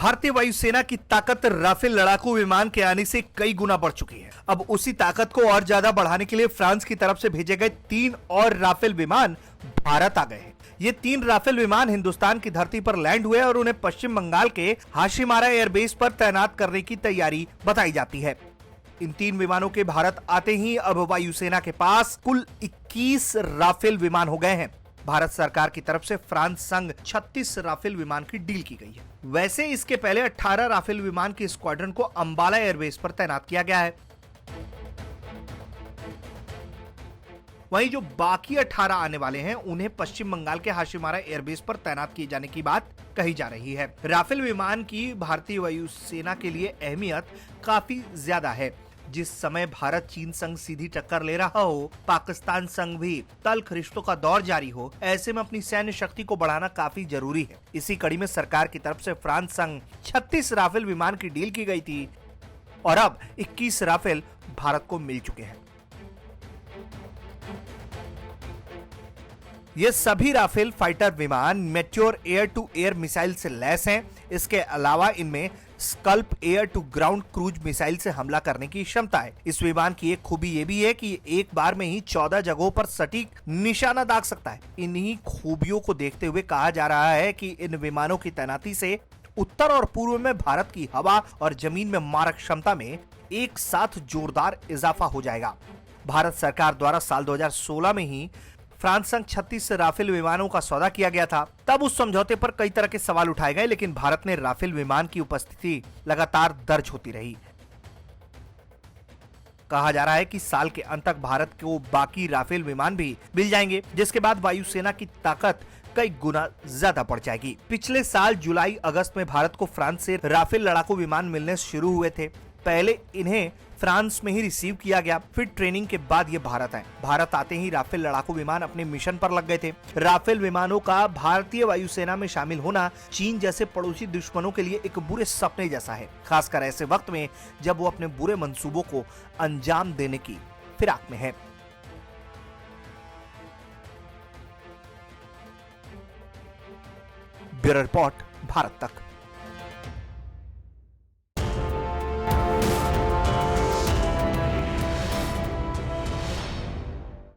भारतीय वायुसेना की ताकत राफेल लड़ाकू विमान के आने से कई गुना बढ़ चुकी है। अब उसी ताकत को और ज्यादा बढ़ाने के लिए फ्रांस की तरफ से भेजे गए 3 और राफेल विमान भारत आ गए हैं। ये 3 राफेल विमान हिंदुस्तान की धरती पर लैंड हुए और उन्हें पश्चिम बंगाल के हाशिमारा एयरबेस पर तैनात करने की तैयारी बताई जाती है। इन 3 विमानों के भारत आते ही अब वायुसेना के पास कुल 21 राफेल विमान हो गए हैं। भारत सरकार की तरफ से फ्रांस संग 36 राफेल विमान की डील की गई है। वैसे इसके पहले 18 राफेल विमान की स्क्वाड्रन को अंबाला एयरबेस पर तैनात किया गया है। वहीं जो बाकी 18 आने वाले हैं उन्हें पश्चिम बंगाल के हाशिमारा एयरबेस पर तैनात किए जाने की बात कही जा रही है। राफेल विमान की भारतीय वायुसेना के लिए अहमियत काफी ज्यादा है। जिस समय भारत चीन संग सीधी टक्कर ले रहा हो, पाकिस्तान संग भी तल्ख रिश्तों का दौर जारी हो, ऐसे में अपनी सैन्य शक्ति को बढ़ाना काफी जरूरी है। इसी कड़ी में सरकार की तरफ से फ्रांस संग 36 राफेल विमान की डील की गई थी और अब 21 राफेल भारत को मिल चुके हैं। ये सभी राफेल फाइटर विमान Meteor air to air missile से लैस हैं। इसके अलावा इनमें SCALP air to ground cruise missile से हमला करने की क्षमता है। इस विमान की एक खूबी ये भी है कि एक बार में ही 14 जगहों पर सटीक निशाना दाग सकता है। इन्हीं खूबियों को देखते हुए कहा जा रहा है कि इन विमानों की तैनाती से उत्तर और पूर्व में भारत की हवा और जमीन में मारक क्षमता में एक साथ जोरदार इजाफा हो जाएगा। भारत सरकार द्वारा साल 2016 में ही फ्रांस संग 36 राफेल विमानों का सौदा किया गया था। तब उस समझौते पर कई तरह के सवाल उठाए गए, लेकिन भारत ने राफेल विमान की उपस्थिति लगातार दर्ज होती रही। कहा जा रहा है कि साल के अंत तक भारत को बाकी राफेल विमान भी मिल जाएंगे, जिसके बाद वायुसेना की ताकत कई गुना ज्यादा बढ़ जाएगी। पिछले साल जुलाई अगस्त में भारत को फ्रांस से राफेल लड़ाकू विमान मिलने शुरू हुए थे। पहले इन्हें फ्रांस में ही रिसीव किया गया, फिर ट्रेनिंग के बाद ये भारत आए। भारत आते ही राफेल लड़ाकू विमान अपने मिशन पर लग गए थे। राफेल विमानों का भारतीय वायुसेना में शामिल होना चीन जैसे पड़ोसी दुश्मनों के लिए एक बुरे सपने जैसा है, खासकर ऐसे वक्त में जब वो अपने बुरे मंसूबों को अंजाम देने की फिराक में है। ब्यूरो रिपोर्ट, भारत तक।